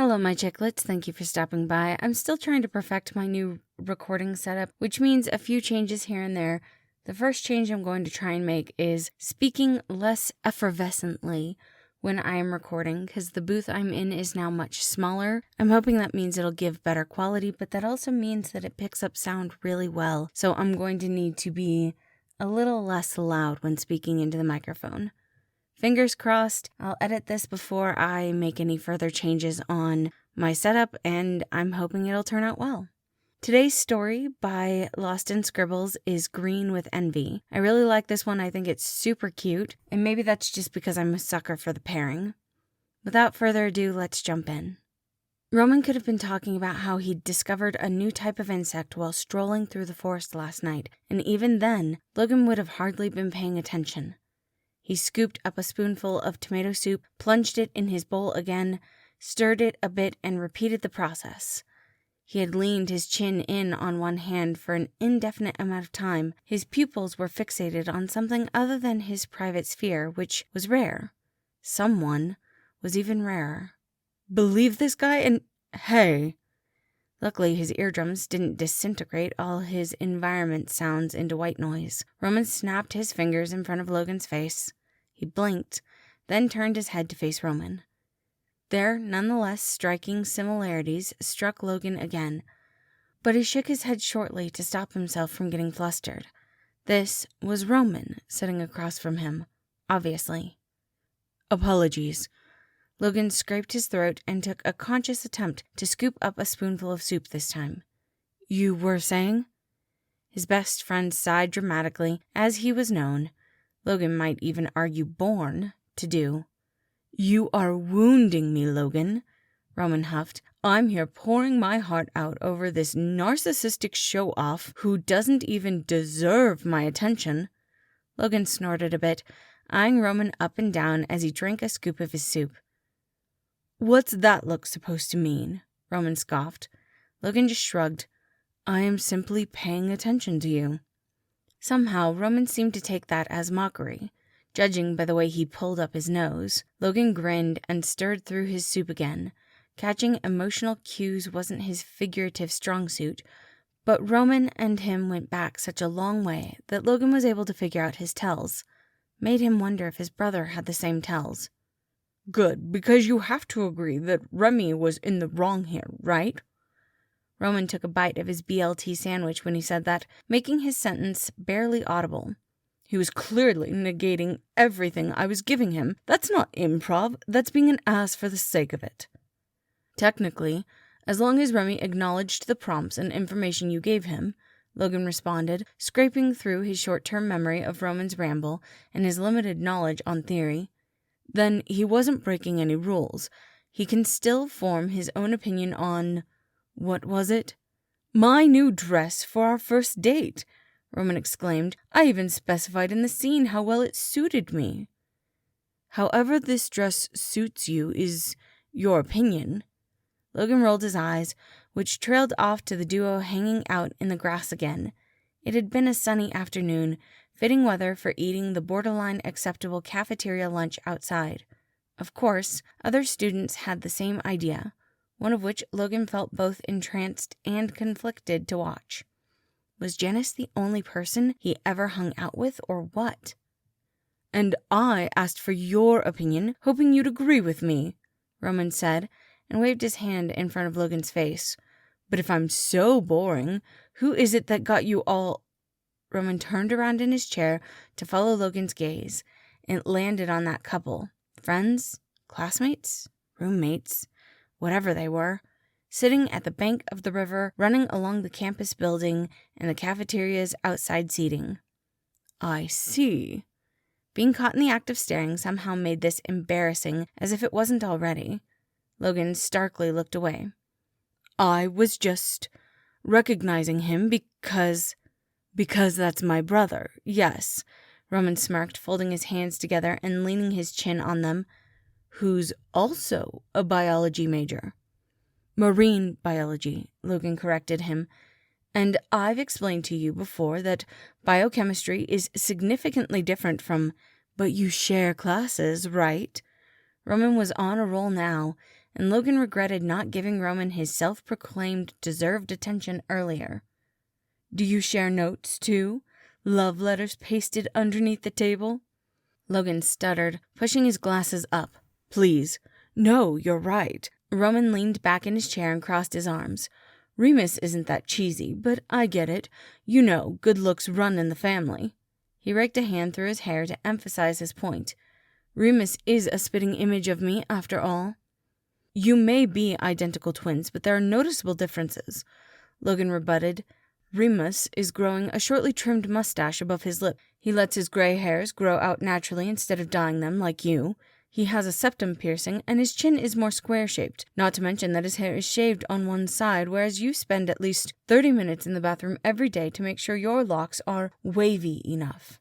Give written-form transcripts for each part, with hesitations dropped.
Hello, my chicklets. Thank you for stopping by. I'm still trying to perfect my new recording setup, which means a few changes here and there. The first change I'm going to try and make is speaking less effervescently when I am recording, because the booth I'm in is now much smaller. I'm hoping that means it'll give better quality, but that also means that it picks up sound really well, so I'm going to need to be a little less loud when speaking into the microphone. Fingers crossed, I'll edit this before I make any further changes on my setup, and I'm hoping it'll turn out well. Today's story by Lost in Scribbles is Green with Envy. I really like this one. I think it's super cute, and maybe that's just because I'm a sucker for the pairing. Without further ado, let's jump in. Roman could have been talking about how he'd discovered a new type of insect while strolling through the forest last night, and even then, Logan would have hardly been paying attention. He scooped up a spoonful of tomato soup, plunged it in his bowl again, stirred it a bit, and repeated the process. He had leaned his chin in on one hand for an indefinite amount of time. His pupils were fixated on something other than his private sphere, which was rare. Someone was even rarer. Believe this guy? And hey! Luckily, his eardrums didn't disintegrate all his environment sounds into white noise. Roman snapped his fingers in front of Logan's face. He blinked, then turned his head to face Roman. Their nonetheless striking similarities struck Logan again, but he shook his head shortly to stop himself from getting flustered. This was Roman sitting across from him, obviously. Apologies. Logan scraped his throat and took a conscious attempt to scoop up a spoonful of soup this time. You were saying? His best friend sighed dramatically, as he was known. Logan might even argue born to do. You are wounding me, Logan, Roman huffed. I'm here pouring my heart out over this narcissistic show-off who doesn't even deserve my attention. Logan snorted a bit, eyeing Roman up and down as he drank a scoop of his soup. What's that look supposed to mean? Roman scoffed. Logan just shrugged. I am simply paying attention to you. Somehow, Roman seemed to take that as mockery. Judging by the way he pulled up his nose, Logan grinned and stirred through his soup again. Catching emotional cues wasn't his figurative strong suit, but Roman and him went back such a long way that Logan was able to figure out his tells. Made him wonder if his brother had the same tells. Good, because you have to agree that Remy was in the wrong here, right? Roman took a bite of his BLT sandwich when he said that, making his sentence barely audible. He was clearly negating everything I was giving him. That's not improv, that's being an ass for the sake of it. Technically, as long as Remy acknowledged the prompts and information you gave him, Logan responded, scraping through his short-term memory of Roman's ramble and his limited knowledge on theory, then he wasn't breaking any rules. He can still form his own opinion on... What was it? My new dress for our first date, Roman exclaimed. I even specified in the scene how well it suited me. However this dress suits you is your opinion. Logan rolled his eyes, which trailed off to the duo hanging out in the grass again. It had been a sunny afternoon, fitting weather for eating the borderline acceptable cafeteria lunch outside. Of course, other students had the same idea, one of which Logan felt both entranced and conflicted to watch. Was Janice the only person he ever hung out with, or what? And I asked for your opinion, hoping you'd agree with me, Roman said, and waved his hand in front of Logan's face. But if I'm so boring, who is it that got you all... Roman turned around in his chair to follow Logan's gaze, and landed on that couple. Friends? Classmates? Roommates? Whatever they were, sitting at the bank of the river, running along the campus building and the cafeteria's outside seating. I see. Being caught in the act of staring somehow made this embarrassing, as if it wasn't already. Logan starkly looked away. I was just recognizing him because that's my brother, yes, Roman smirked, folding his hands together and leaning his chin on them. Who's also a biology major. Marine biology, Logan corrected him. And I've explained to you before that biochemistry is significantly different from, but you share classes, right? Roman was on a roll now, and Logan regretted not giving Roman his self-proclaimed deserved attention earlier. "Do you share notes, too? Love letters pasted underneath the table?" Logan stuttered, pushing his glasses up. "Please. No, you're right." Roman leaned back in his chair and crossed his arms. "Remus isn't that cheesy, but I get it. You know, good looks run in the family." He raked a hand through his hair to emphasize his point. "Remus is a spitting image of me, after all." "You may be identical twins, but there are noticeable differences," Logan rebutted. "Remus is growing a shortly trimmed mustache above his lip. He lets his gray hairs grow out naturally instead of dyeing them, like you. He has a septum piercing, and his chin is more square-shaped, not to mention that his hair is shaved on one side, whereas you spend at least 30 minutes in the bathroom every day to make sure your locks are wavy enough."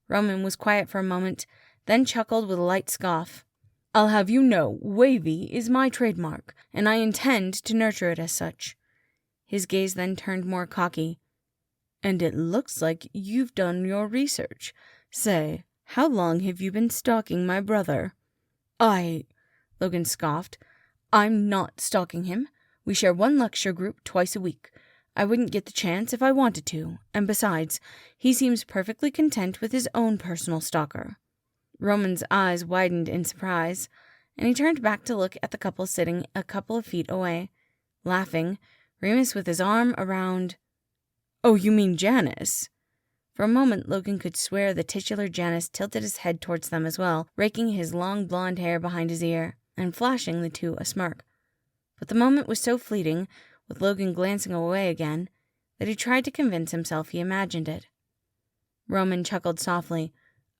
Roman was quiet for a moment, then chuckled with a light scoff. "I'll have you know, wavy is my trademark, and I intend to nurture it as such." His gaze then turned more cocky. "And it looks like you've done your research. Say, how long have you been stalking my brother?" Logan scoffed. "I'm not stalking him. We share one lecture group twice a week. I wouldn't get the chance if I wanted to, and besides, he seems perfectly content with his own personal stalker." Roman's eyes widened in surprise, and he turned back to look at the couple sitting a couple of feet away. Laughing, Remus with his arm around... "Oh, you mean Janice?" For a moment, Logan could swear the titular Janice tilted his head towards them as well, raking his long blonde hair behind his ear, and flashing the two a smirk. But the moment was so fleeting, with Logan glancing away again, that he tried to convince himself he imagined it. Roman chuckled softly.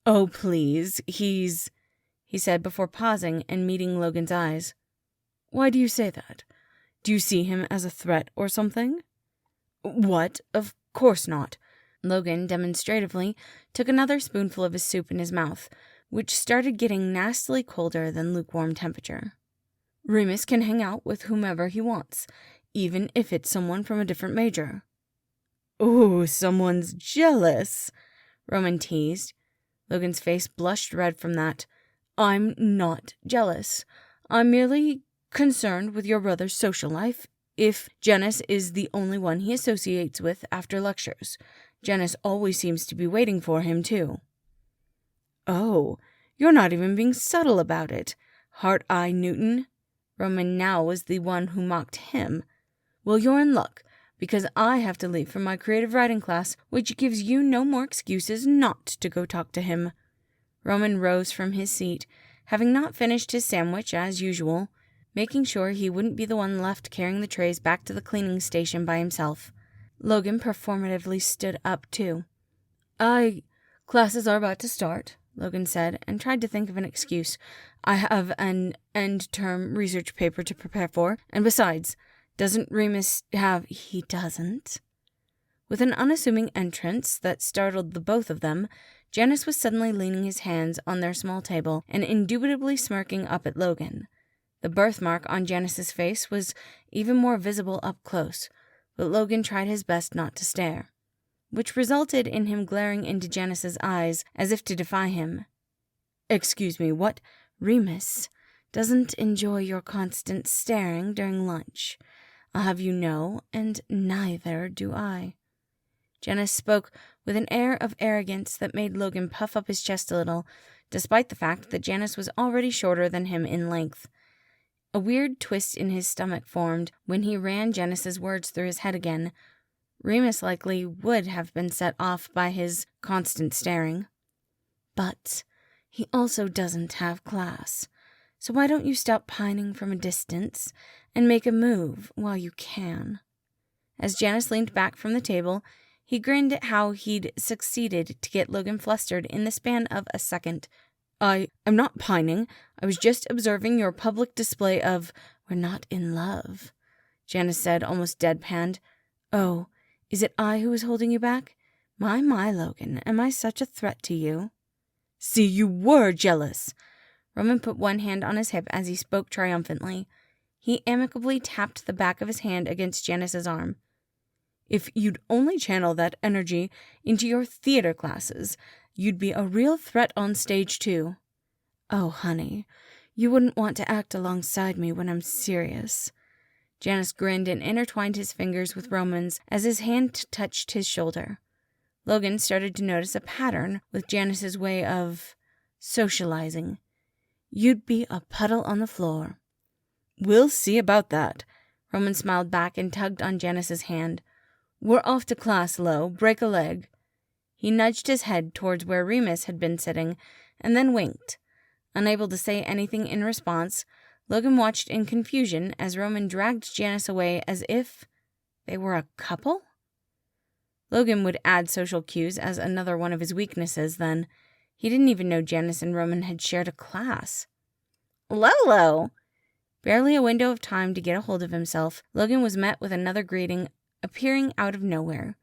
"Oh, please, he said before pausing and meeting Logan's eyes. "Why do you say that? Do you see him as a threat or something?" "What? Of course not." Logan demonstratively took another spoonful of his soup in his mouth, which started getting nastily colder than lukewarm temperature. "Remus can hang out with whomever he wants, even if it's someone from a different major." "Ooh, someone's jealous," Roman teased. Logan's face blushed red from that. "I'm not jealous. I'm merely concerned with your brother's social life. If Janice is the only one he associates with after lectures, Janice always seems to be waiting for him, too." "Oh, you're not even being subtle about it. Heart-eye Newton." Roman now was the one who mocked him. "Well, you're in luck, because I have to leave for my creative writing class, which gives you no more excuses not to go talk to him." Roman rose from his seat, having not finished his sandwich as usual, making sure he wouldn't be the one left carrying the trays back to the cleaning station by himself. Logan performatively stood up, too. Classes are about to start," Logan said, and tried to think of an excuse. "I have an end-term research paper to prepare for, and besides, doesn't Remus have—" "He doesn't." With an unassuming entrance that startled the both of them, Janice was suddenly leaning his hands on their small table and indubitably smirking up at Logan. The birthmark on Janice's face was even more visible up close, but Logan tried his best not to stare, which resulted in him glaring into Janice's eyes as if to defy him. "Excuse me, what?" "Remus doesn't enjoy your constant staring during lunch. I'll have you know, and neither do I." Janice spoke with an air of arrogance that made Logan puff up his chest a little, despite the fact that Janice was already shorter than him in length. A weird twist in his stomach formed when he ran Janice's words through his head again. Remus likely would have been set off by his constant staring. "But he also doesn't have class. So why don't you stop pining from a distance and make a move while you can?" As Janice leaned back from the table, he grinned at how he'd succeeded to get Logan flustered in the span of a second. I'm not pining. I was just observing your public display of—" "We're not in love," Janice said, almost deadpanned. "Oh, is it I who is holding you back? My, Logan, am I such a threat to you?" "See, you were jealous." Roman put one hand on his hip as he spoke triumphantly. He amicably tapped the back of his hand against Janice's arm. "If you'd only channel that energy into your theater classes, you'd be a real threat on stage, too." "Oh, honey, You wouldn't want to act alongside me when I'm serious." Janice grinned and intertwined his fingers with Roman's as his hand touched his shoulder. Logan started to notice a pattern with Janice's way of socializing. "You'd be a puddle on the floor." "We'll see about that." Roman smiled back and tugged on Janice's hand. "We're off to class, Lo. Break a leg." He nudged his head towards where Remus had been sitting and then winked. Unable to say anything in response, Logan watched in confusion as Roman dragged Janice away as if they were a couple. Logan would add social cues as another one of his weaknesses then. He didn't even know Janice and Roman had shared a class. "Lolo!" Barely a window of time to get a hold of himself, Logan was met with another greeting appearing out of nowhere.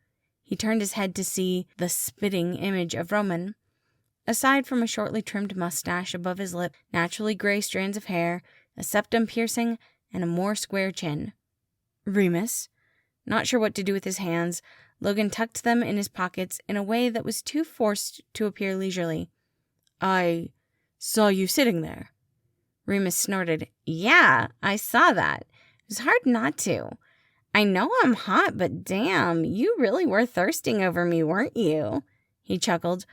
He turned his head to see the spitting image of Roman. Aside from a shortly trimmed mustache above his lip, naturally gray strands of hair, a septum piercing, and a more square chin. Remus. Not sure what to do with his hands, Logan tucked them in his pockets in a way that was too forced to appear leisurely. "I saw you sitting there." Remus snorted. "Yeah, I saw that. It was hard not to. I know I'm hot, but damn, you really were thirsting over me, weren't you?" He chuckled,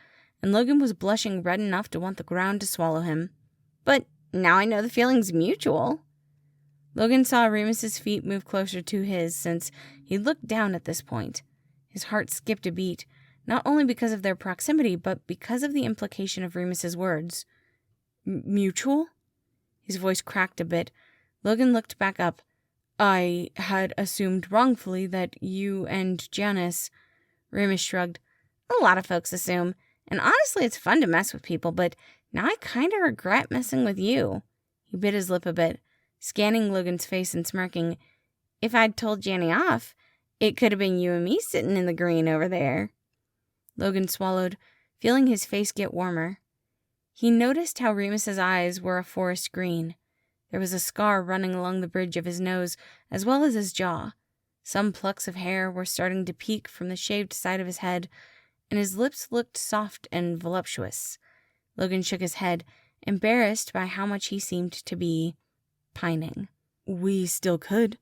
and Logan was blushing red enough to want the ground to swallow him. "But now I know the feeling's mutual." Logan saw Remus's feet move closer to his since he looked down at this point. His heart skipped a beat, not only because of their proximity, but because of the implication of Remus's words. "Mutual?" His voice cracked a bit. Logan looked back up. "I had assumed wrongfully that you and Janice..." Remus shrugged. "A lot of folks assume. And honestly, it's fun to mess with people, but now I kind of regret messing with you." He bit his lip a bit, scanning Logan's face and smirking. "If I'd told Janny off, it could have been you and me sitting in the green over there." Logan swallowed, feeling his face get warmer. He noticed how Remus's eyes were a forest green. There was a scar running along the bridge of his nose, as well as his jaw. Some plucks of hair were starting to peek from the shaved side of his head, and his lips looked soft and voluptuous. Logan shook his head, embarrassed by how much he seemed to be pining. "We still could."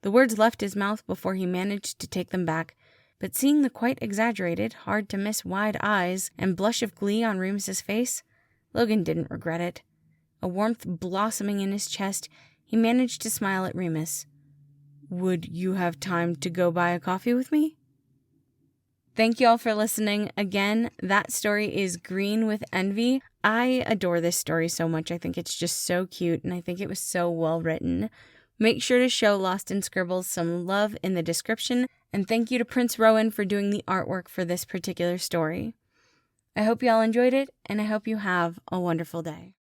The words left his mouth before he managed to take them back, but seeing the quite exaggerated, hard-to-miss wide eyes and blush of glee on Remus's face, Logan didn't regret it. A warmth blossoming in his chest, he managed to smile at Remus. "Would you have time to go buy a coffee with me?" Thank you all for listening. Again, that story is Green with Envy. I adore this story so much. I think it's just so cute, and I think it was so well written. Make sure to show Lost in Scribbles some love in the description, and thank you to Prince Rowan for doing the artwork for this particular story. I hope you all enjoyed it, and I hope you have a wonderful day.